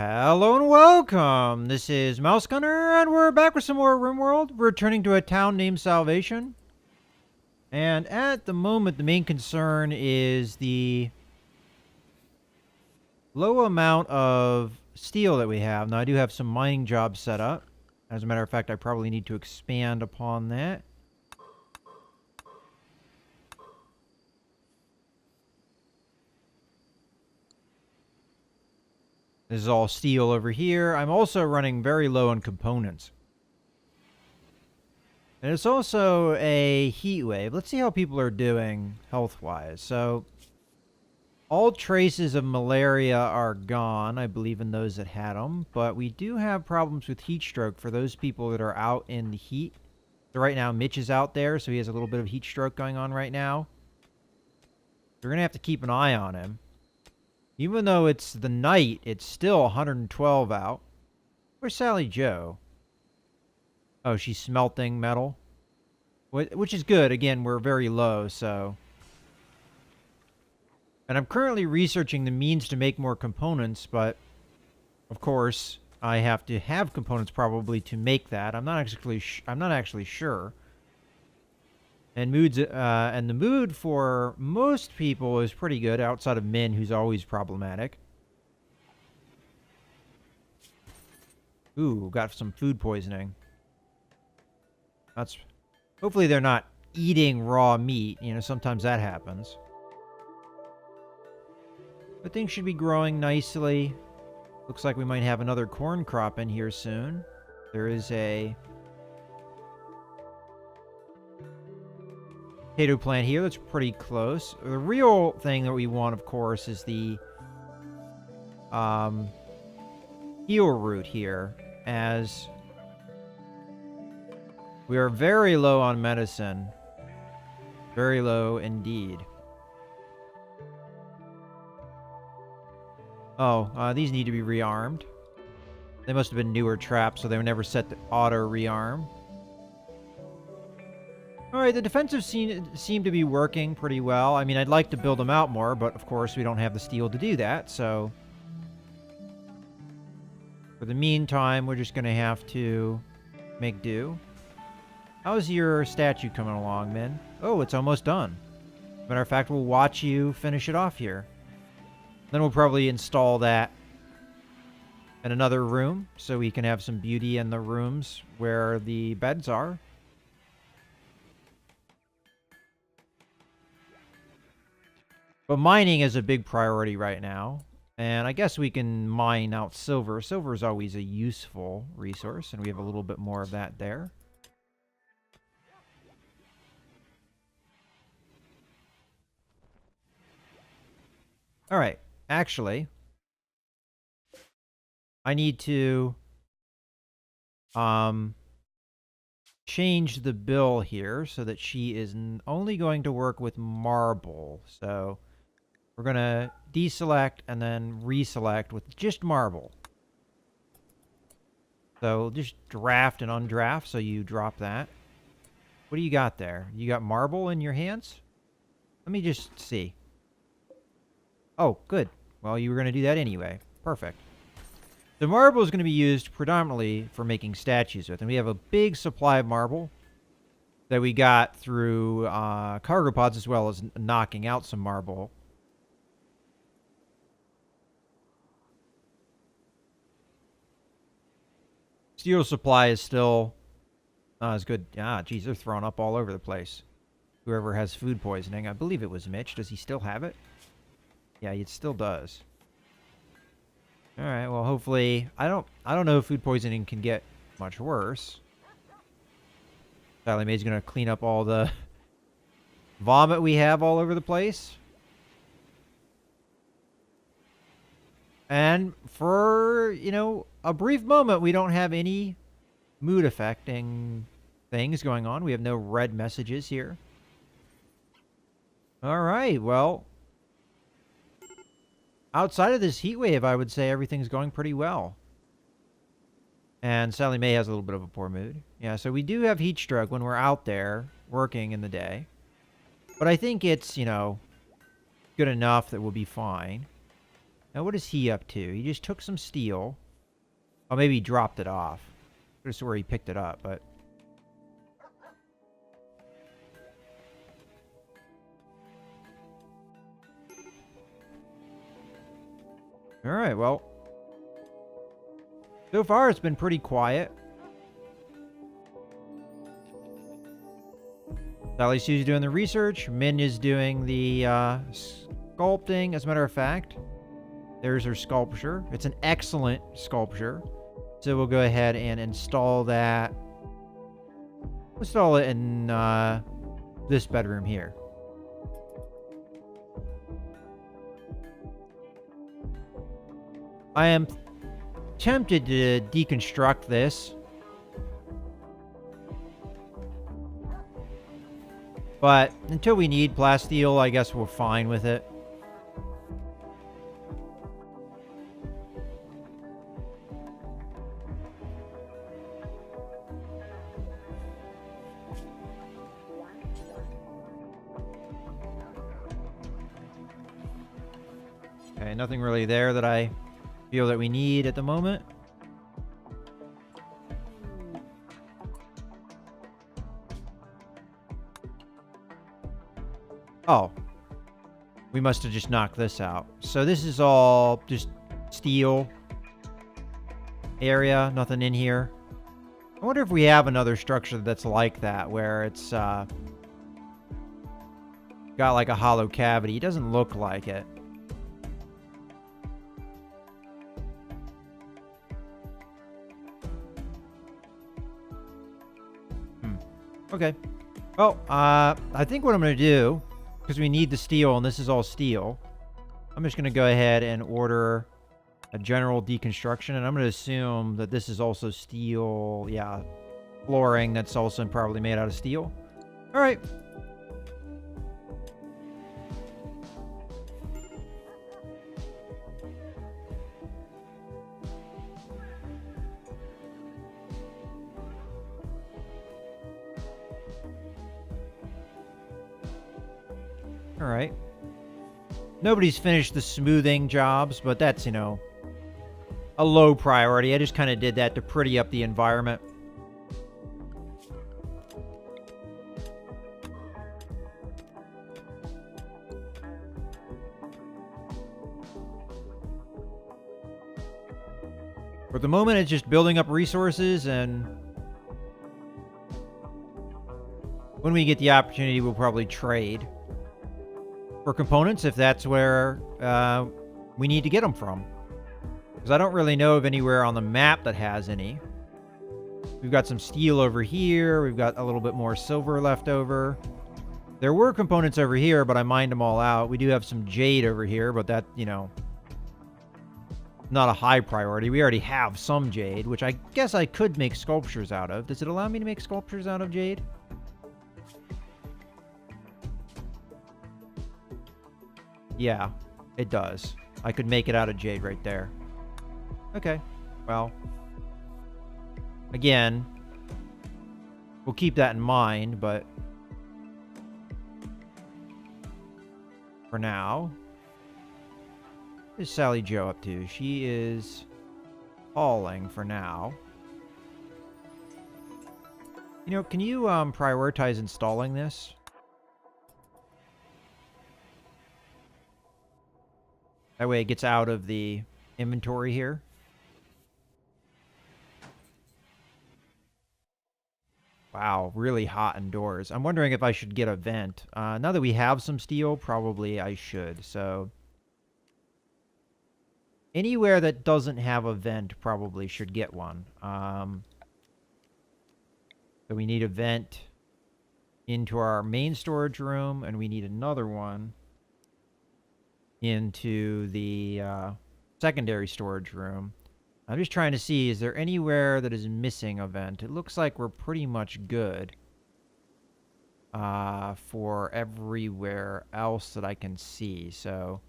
Hello and welcome! This is Mouse Gunner, and we're back with some more Rimworld. We're returning to a town named Sallvation. And at the moment, the main concern is the low amount of steel that we have. Now, I do have some mining jobs set up. As a matter of fact, I probably need to expand upon that. This is all steel over here. I'm also running very low on components. And it's also a heat wave. Let's see how people are doing health-wise. So, all traces of malaria are gone, I believe, in those that had them. But we do have problems with heat stroke for those people that are out in the heat. So right now, Mitch is out there, so he has a little bit of heat stroke going on right now. We're going to have to keep an eye on him. Even though it's the night, it's still 112 out. Where's Sally Joe? Oh, she's smelting metal. Which is good. Again, we're very low, so... And I'm currently researching the means to make more components, but... Of course, I have to have components probably to make that. I'm not actually sure. And the mood for most people is pretty good, outside of Min, who's always problematic. Ooh, got some food poisoning. Hopefully they're not eating raw meat. You know, sometimes that happens. But things should be growing nicely. Looks like we might have another corn crop in here soon. There is a potato plant here that's pretty close. The real thing that we want, of course, is the heal root here, as we are very low on medicine. Very low indeed. Oh, these need to be rearmed. They must have been newer traps, so they were never set to auto rearm. Alright, the defensive seem to be working pretty well. I mean, I'd like to build them out more, but of course we don't have the steel to do that, so... For the meantime, we're just going to have to make do. How's your statue coming along, Min? Oh, it's almost done. Matter of fact, we'll watch you finish it off here. Then we'll probably install that in another room, so we can have some beauty in the rooms where the beds are. But mining is a big priority right now. And I guess we can mine out silver. Silver is always a useful resource, and we have a little bit more of that there. Alright, actually, I need to change the bill here so that she is only going to work with marble. So we're going to deselect and then reselect with just marble. So just draft and undraft, so you drop that. What do you got there? You got marble in your hands? Let me just see. Oh, good. Well, you were going to do that anyway. Perfect. The marble is going to be used predominantly for making statues with, and we have a big supply of marble that we got through cargo pods, as well as knocking out some marble. Steel supply is still not as good. Ah, geez, they're throwing up all over the place. Whoever has food poisoning. I believe it was Mitch. Does he still have it? Yeah, it still does. Alright, well, hopefully... I don't know if food poisoning can get much worse. Sally Mae's gonna clean up all the vomit we have all over the place. And for, you know, a brief moment, we don't have any mood-affecting things going on. We have no red messages here. Alright, well... outside of this heat wave, I would say everything's going pretty well. And Sally Mae has a little bit of a poor mood. Yeah, so we do have heat stroke when we're out there working in the day. But I think it's, you know, good enough that we'll be fine. Now, what is he up to? He just took some steel. Oh, maybe he dropped it off. This is where he picked it up, but... Alright, well... So far, it's been pretty quiet. Sally Sue's doing the research. Min is doing the sculpting, as a matter of fact. There's her sculpture. It's an excellent sculpture. So we'll go ahead and install that. Install it in this bedroom here. I am tempted to deconstruct this. But until we need plasteel, I guess we're fine with it. Okay, nothing really there that I feel that we need at the moment. Oh. We must have just knocked this out. So this is all just steel area, nothing in here. I wonder if we have another structure that's like that, where it's got like a hollow cavity. It doesn't look like it. Okay. Well, I think what I'm going to do, because we need the steel, and this is all steel, I'm just going to go ahead and order a general deconstruction, and I'm going to assume that this is also steel, yeah, flooring that's also probably made out of steel. All right. All right. Nobody's finished the smoothing jobs, but that's, you know, a low priority. I just kind of did that to pretty up the environment. For the moment, it's just building up resources, and when we get the opportunity, we'll probably trade for components if that's where we need to get them from. Because I don't really know of anywhere on the map that has any. We've got some steel over here. We've got a little bit more silver left over. There were components over here, but I mined them all out. We do have some jade over here, but that, you know, not a high priority. We already have some jade, which I guess I could make sculptures out of. Does it allow me to make sculptures out of jade? Yeah, it does. I could make it out of jade right there. Okay, well, again, we'll keep that in mind, but for now, what is Sally Joe up to? She is hauling for now. You know, can you prioritize installing this? That way it gets out of the inventory here. Wow, really hot indoors. I'm wondering if I should get a vent. Now that we have some steel, probably I should. So anywhere that doesn't have a vent probably should get one. So we need a vent into our main storage room, and we need another one into the secondary storage room. I'm just trying to see, is there anywhere that is missing a vent? It looks like we're pretty much good for everywhere else that I can see. So,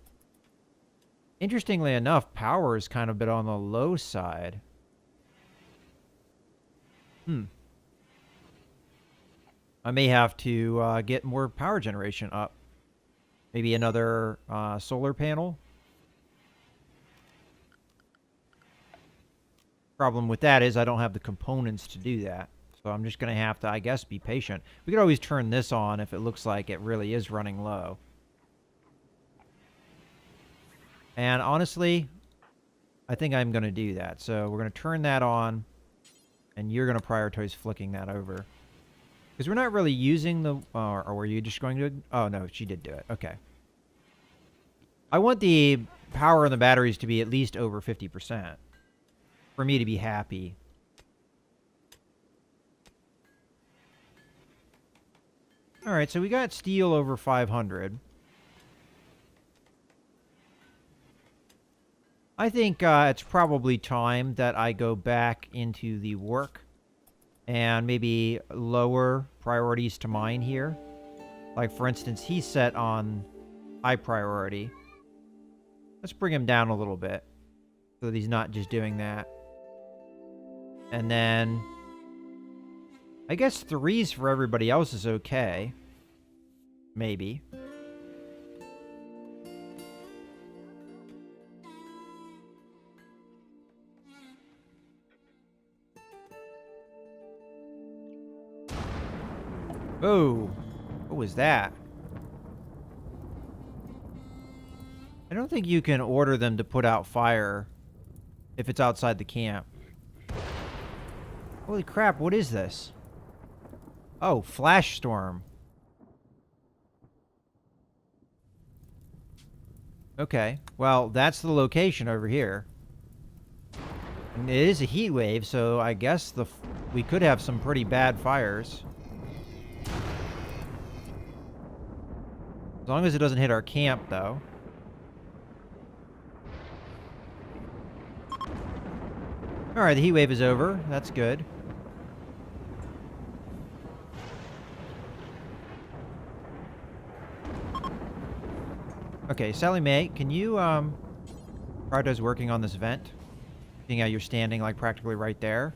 interestingly enough, power is kind of a bit on the low side. I may have to get more power generation up. Maybe another solar panel. Problem with that is I don't have the components to do that. So I'm just going to have to, I guess, be patient. We could always turn this on if it looks like it really is running low. And honestly, I think I'm going to do that. So we're going to turn that on, and you're going to prioritize flicking that over. Because we're not really using the... or were you just going to... Oh, no, she did do it. Okay. I want the power on the batteries to be at least over 50% for me to be happy. Alright, so we got steel over 500. I think it's probably time that I go back into the work and maybe lower priorities to mine here. Like, for instance, he's set on high priority. Let's bring him down a little bit so that he's not just doing that. And then I guess 3s for everybody else is okay. Maybe. Oh, what was that? I don't think you can order them to put out fire if it's outside the camp. Holy crap, what is this? Oh, flash storm. Okay, well, that's the location over here. And it is a heat wave, so I guess we could have some pretty bad fires. As long as it doesn't hit our camp, though. Alright, the heat wave is over. That's good. Okay, Sally Mae, can you prioritize working on this vent? Seeing how you're standing like practically right there.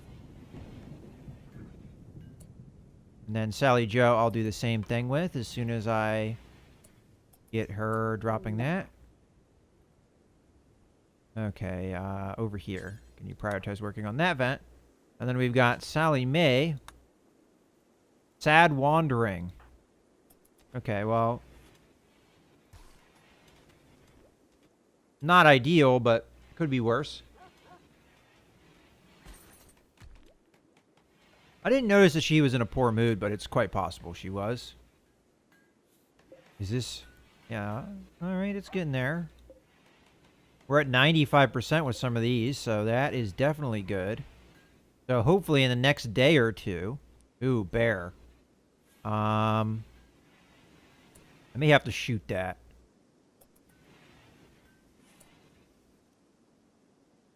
And then Sally Joe, I'll do the same thing with as soon as I get her dropping that. Okay, over here. Can you prioritize working on that vent? And then we've got Sally Mae. Sad wandering. Okay, well, not ideal, but could be worse. I didn't notice that she was in a poor mood, but it's quite possible she was. Is this... Yeah, alright, it's getting there. We're at 95% with some of these, so that is definitely good. So hopefully in the next day or two... Ooh, bear. I may have to shoot that.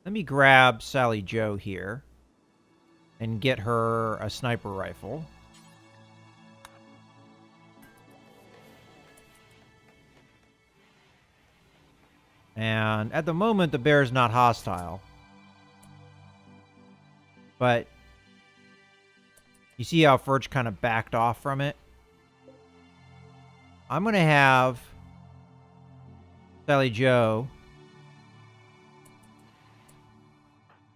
Let me grab Sally Joe here and get her a sniper rifle. And at the moment, the bear is not hostile. But you see how Furch kind of backed off from it? I'm going to have Sally Joe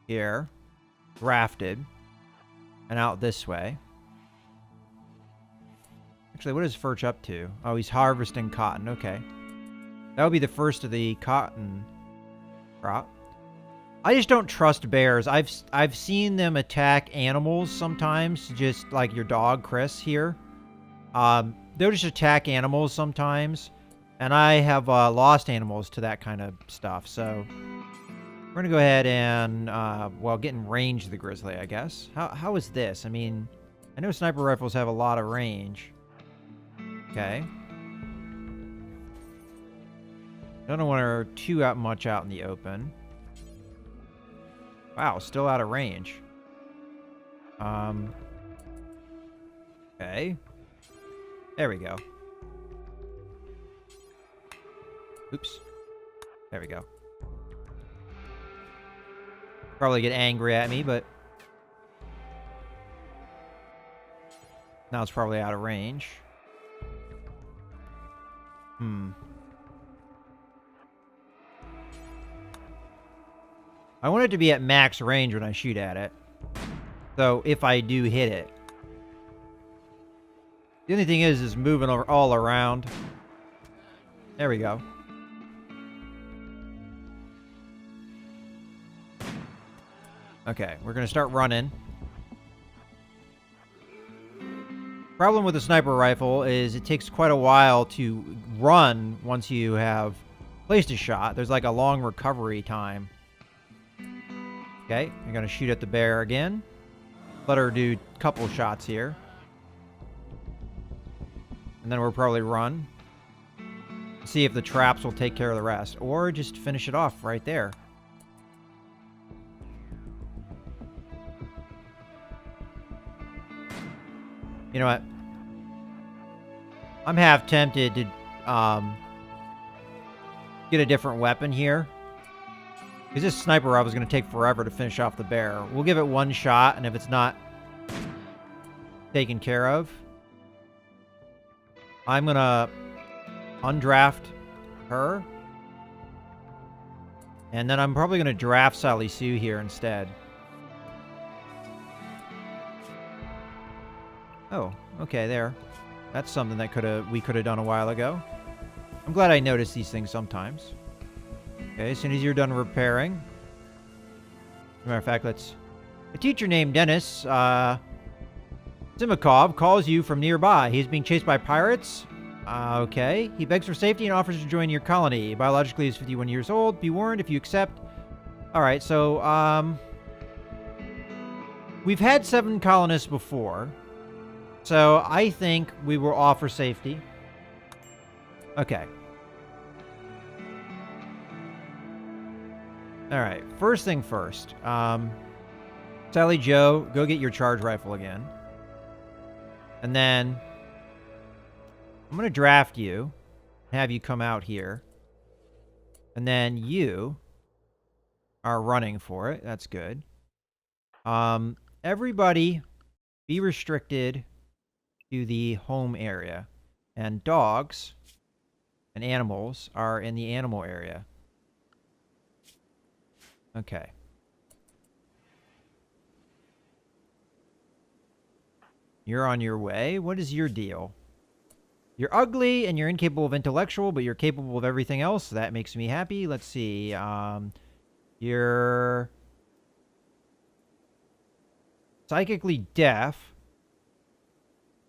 here, drafted, and out this way. Actually, what is Furch up to? Oh, he's harvesting cotton. Okay. That would be the first of the cotton crop. I just don't trust bears. I've seen them attack animals sometimes, just like your dog, Chris, here. They'll just attack animals sometimes, and I have lost animals to that kind of stuff, so we're going to go ahead and, well, get in range of the grizzly, I guess. How is this? I mean, I know sniper rifles have a lot of range. Okay. Don't want her too much out in the open. Wow, still out of range. Okay. There we go. Oops. There we go. Probably get angry at me, but now it's probably out of range. I want it to be at max range when I shoot at it. So if I do hit it. The only thing is moving all around. There we go. Okay, we're going to start running. Problem with the sniper rifle is it takes quite a while to run once you have placed a shot. There's like a long recovery time. Okay, I'm going to shoot at the bear again. Let her do a couple shots here. And then we'll probably run. See if the traps will take care of the rest. Or just finish it off right there. You know what? I'm half tempted to get a different weapon here. Because this sniper rifle is going to take forever to finish off the bear. We'll give it one shot, and if it's not taken care of, I'm going to undraft her. And then I'm probably going to draft Sally Sue here instead. Oh, okay, there. That's something that we could have done a while ago. I'm glad I notice these things sometimes. Okay, as soon as you're done repairing. As a matter of fact, a teacher named Dennis, Simakov calls you from nearby. He's being chased by pirates. Okay. He begs for safety and offers to join your colony. Biologically, he's 51 years old. Be warned if you accept. Alright, so, we've had 7 colonists before. So, I think we will offer safety. Okay. Alright, first thing first. Sally Joe, go get your charge rifle again. And then I'm going to draft you. Have you come out here. And then you are running for it. That's good. Everybody be restricted to the home area. And dogs and animals are in the animal area. Okay. You're on your way. What is your deal? You're ugly and you're incapable of intellectual, but you're capable of everything else. So that makes me happy. Let's see. You're psychically deaf,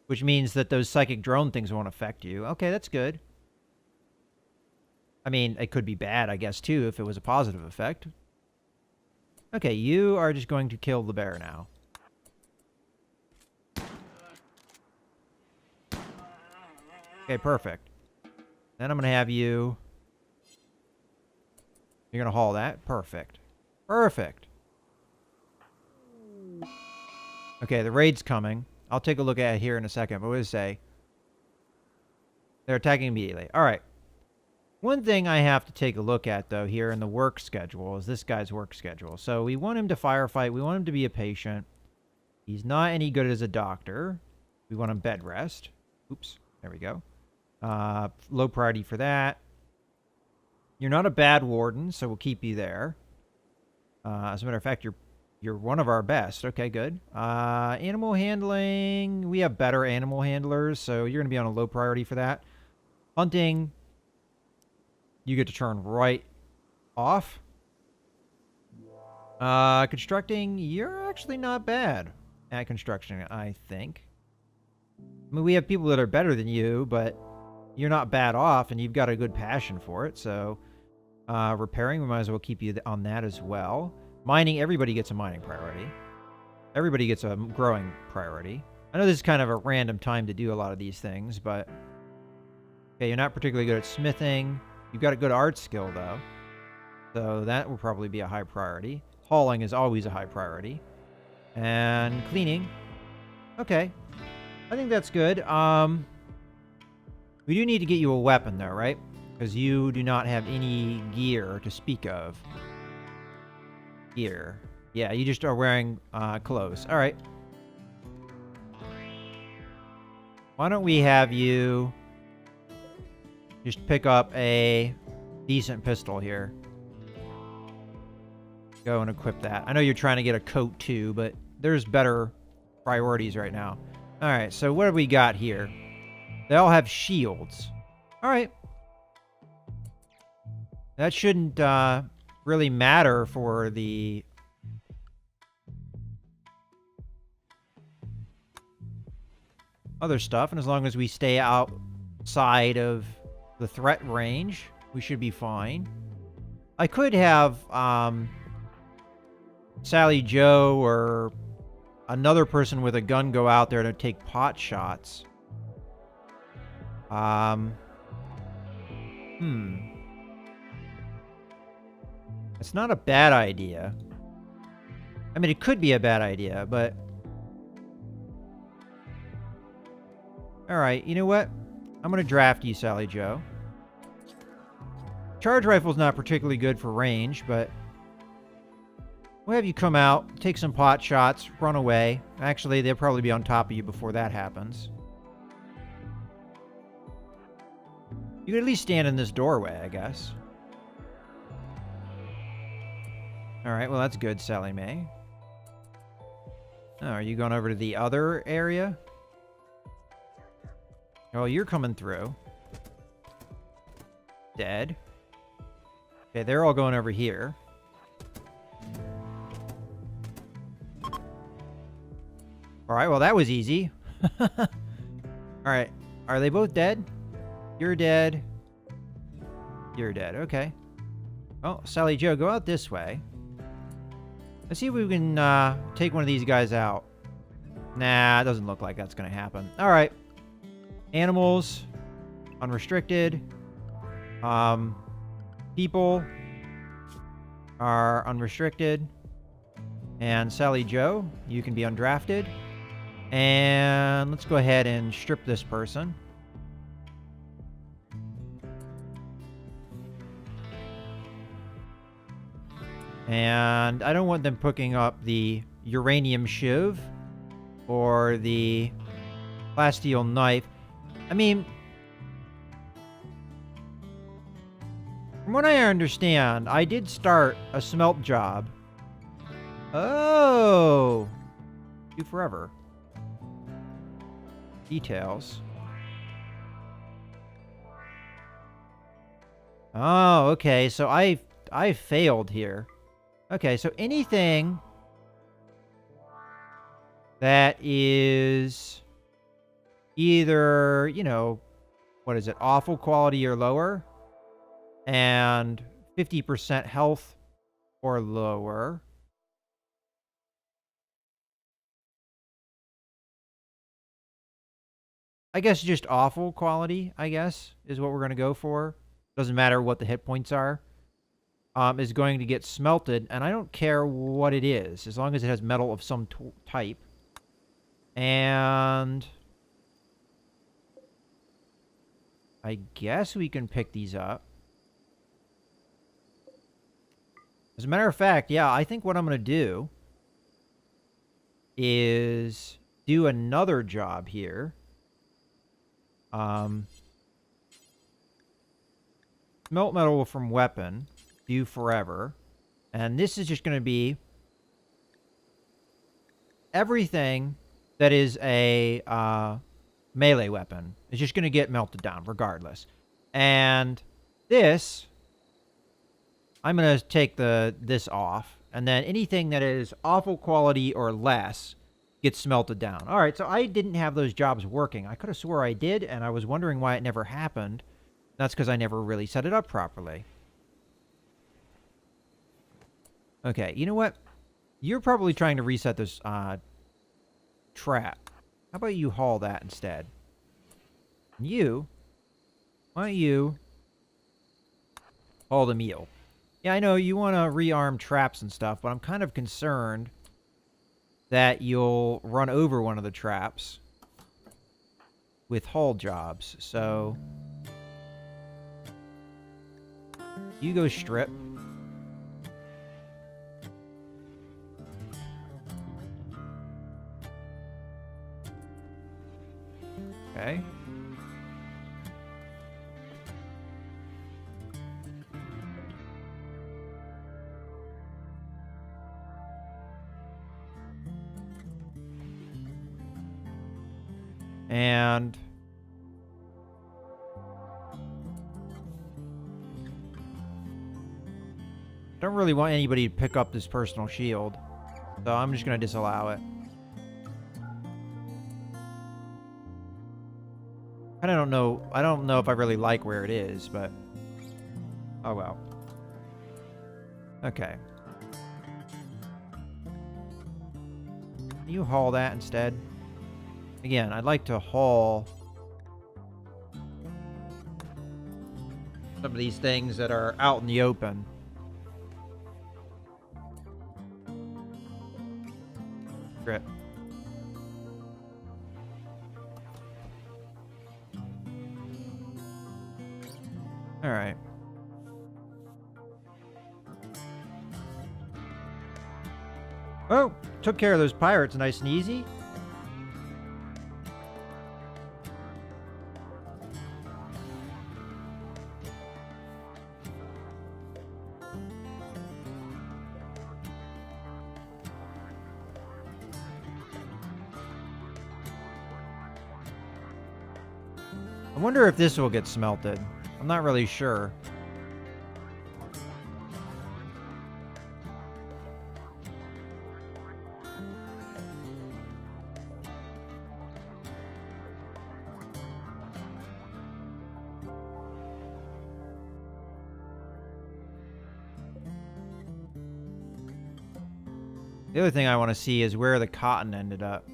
which means that those psychic drone things won't affect you. Okay, that's good. I mean, it could be bad, I guess, too, if it was a positive effect. Okay, you are just going to kill the bear now. Okay, perfect. Then I'm going to have you... You're going to haul that? Perfect. Perfect. Okay, the raid's coming. I'll take a look at it here in a second, but what does it say? They're attacking immediately. Alright. One thing I have to take a look at, though, here in the work schedule is this guy's work schedule. So we want him to firefight. We want him to be a patient. He's not any good as a doctor. We want him bed rest. Oops. There we go. Low priority for that. You're not a bad warden, so we'll keep you there. As a matter of fact, you're one of our best. Okay, good. Animal handling. We have better animal handlers, so you're going to be on a low priority for that. Hunting. You get to turn right off. Constructing. You're actually not bad at construction, I think. I mean, we have people that are better than you, but you're not bad off, and you've got a good passion for it. So, repairing, we might as well keep you on that as well. Mining, everybody gets a mining priority. Everybody gets a growing priority. I know this is kind of a random time to do a lot of these things, but... Okay, you're not particularly good at smithing. You've got a good art skill, though. So that will probably be a high priority. Hauling is always a high priority. And cleaning. Okay. I think that's good. We do need to get you a weapon, though, right? Because you do not have any gear to speak of. Gear. Yeah, you just are wearing clothes. All right. Why don't we have you just pick up a decent pistol here. Go and equip that. I know you're trying to get a coat too, but there's better priorities right now. All right, so what have we got here? They all have shields. All right. That shouldn't really matter for the other stuff. And as long as we stay outside of the threat range, we should be fine. I could have Sally Joe or another person with a gun go out there to take pot shots. It's not a bad idea. I mean, it could be a bad idea, but... Alright, you know what? I'm going to draft you, Sally Joe. Charge rifle's not particularly good for range, but... We'll have you come out, take some pot shots, run away. Actually, they'll probably be on top of you before that happens. You could at least stand in this doorway, I guess. Alright, well that's good, Sally Mae. Oh, are you going over to the other area? Oh, you're coming through. Dead. Okay, they're all going over here. Alright, well that was easy. Alright, are they both dead? You're dead. You're dead, okay. Oh, Sally Joe, go out this way. Let's see if we can take one of these guys out. Nah, it doesn't look like that's going to happen. Alright. Animals. Unrestricted. People are unrestricted. And Sally Joe, you can be undrafted. And let's go ahead and strip this person. And I don't want them picking up the uranium shiv or the plasteel knife. I mean, from what I understand, I did start a smelt job. Oh! Do forever. Details. Oh, okay. So I failed here. Okay, so anything that is either, you know, what is it, awful quality or lower, and 50% health or lower. I guess just awful quality, I guess, is what we're going to go for. Doesn't matter what the hit points are. Is going to get smelted, and I don't care what it is, as long as it has metal of some type. And I guess we can pick these up. As a matter of fact, yeah, I think what I'm going to do is do another job here. Smelt metal from weapon. Do forever. And this is just going to be everything that is a melee weapon. It's just going to get melted down regardless. And this, I'm going to take this off. And then anything that is awful quality or less gets smelted down. All right, so I didn't have those jobs working. I could have swore I did, and I was wondering why it never happened. That's because I never really set it up properly. Okay, you know what? You're probably trying to reset this trap. How about you haul that instead? You, why don't you haul the meal? Yeah, I know you want to rearm traps and stuff, but I'm kind of concerned that you'll run over one of the traps with haul jobs. So you go strip. Okay. And don't really want anybody to pick up this personal shield, so I'm just going to disallow it. I don't know. I don't know if I really like where it is, but oh well. Okay. Can you haul that instead? Again, I'd like to haul some of these things that are out in the open. Great. All right. Oh, took care of those pirates nice and easy. I wonder if this will get smelted. I'm not really sure. The other thing I want to see is where the cotton ended up.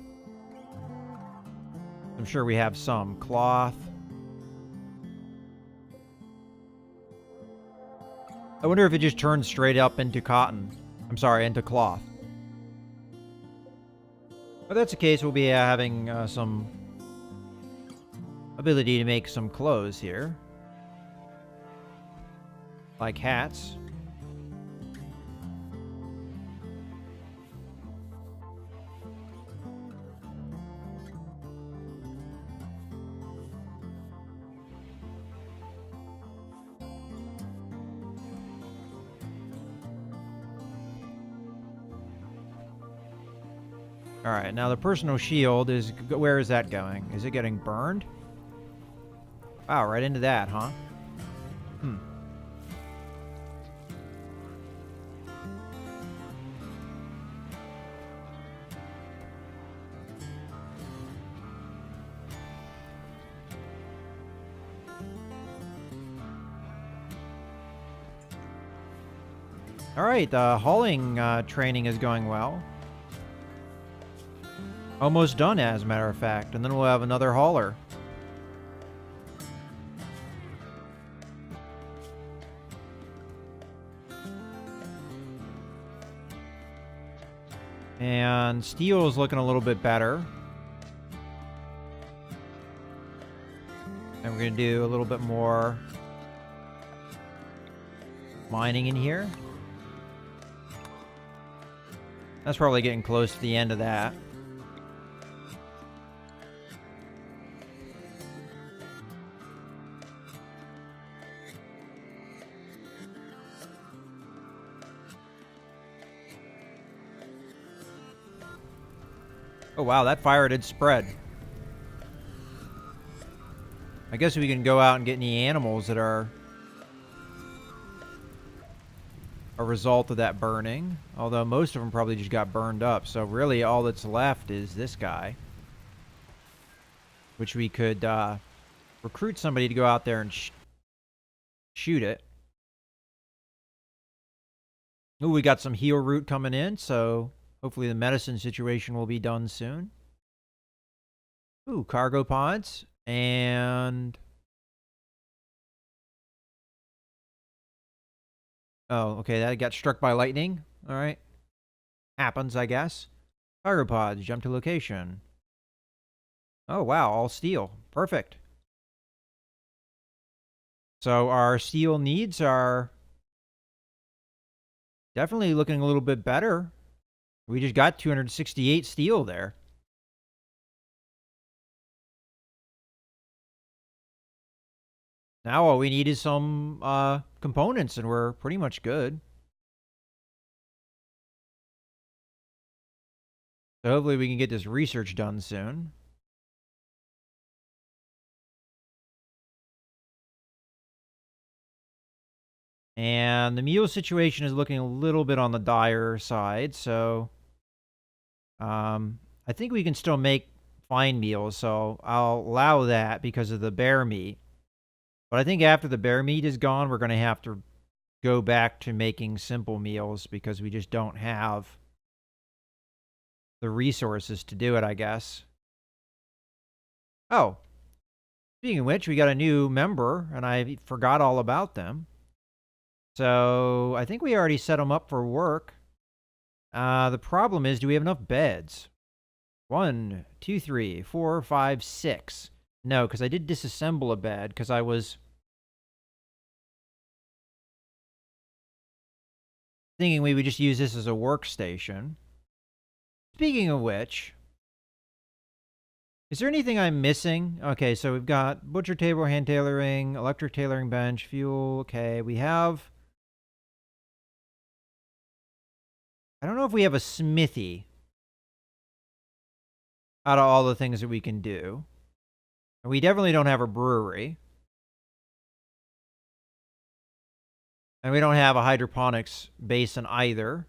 I'm sure we have some cloth. I wonder if it just turns straight up into cotton. I'm sorry, into cloth. If that's the case, we'll be having some ability to make some clothes here. Like hats. Alright, now the personal shield is... Where is that going? Is it getting burned? Wow, right into that, huh? Hmm. Alright, the hauling training is going well. Almost done, as a matter of fact. And then we'll have another hauler. And steel is looking a little bit better. And we're going to do a little bit more mining in here. That's probably getting close to the end of that. Oh wow, that fire did spread. I guess we can go out and get any animals that are a result of that burning. Although most of them probably just got burned up. So really all that's left is this guy. Which we could recruit somebody to go out there and shoot it. Ooh, we got some heal root coming in, so... Hopefully the medicine situation will be done soon. Ooh, cargo pods. And... Oh, okay, that got struck by lightning. Alright. Happens, I guess. Cargo pods, jump to location. Oh, wow, all steel. Perfect. So our steel needs are definitely looking a little bit better. We just got 268 steel there. Now all we need is some components and we're pretty much good. So hopefully we can get this research done soon. And the mule situation is looking a little bit on the dire side, so I think we can still make fine meals, so I'll allow that because of the bear meat. But I think after the bear meat is gone, we're going to have to go back to making simple meals because we just don't have the resources to do it, I guess. Oh, speaking of which, we got a new member, and I forgot all about them. So I think we already set them up for work. The problem is, do we have enough beds? 1, 2, 3, 4, 5, 6. No, because I did disassemble a bed because I was thinking we would just use this as a workstation. Speaking of which, is there anything I'm missing? Okay, so we've got butcher table, hand tailoring, electric tailoring bench, fuel. Okay, we have... I don't know if we have a smithy out of all the things that we can do. We definitely don't have a brewery. And we don't have a hydroponics basin either.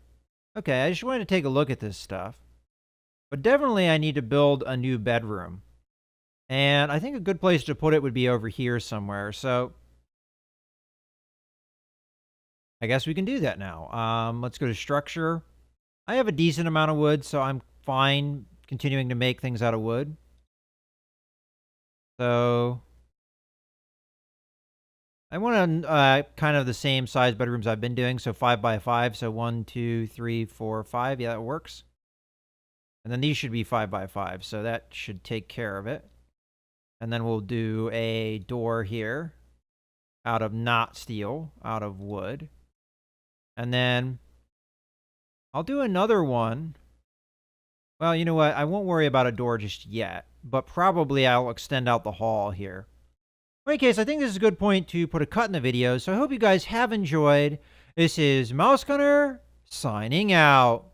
Okay, I just wanted to take a look at this stuff. But definitely I need to build a new bedroom. And I think a good place to put it would be over here somewhere. So I guess we can do that now. Let's go to structure. I have a decent amount of wood, so I'm fine continuing to make things out of wood. So I want kind of the same size bedrooms I've been doing. So 5 by 5. So 1, 2, 3, 4, 5. Yeah, that works. And then these should be 5 by 5. So that should take care of it. And then we'll do a door here out of not steel, out of wood. And then I'll do another one. Well, you know what? I won't worry about a door just yet, but probably I'll extend out the hall here. In any case, I think this is a good point to put a cut in the video, so I hope you guys have enjoyed. This is Mouse Gunner signing out.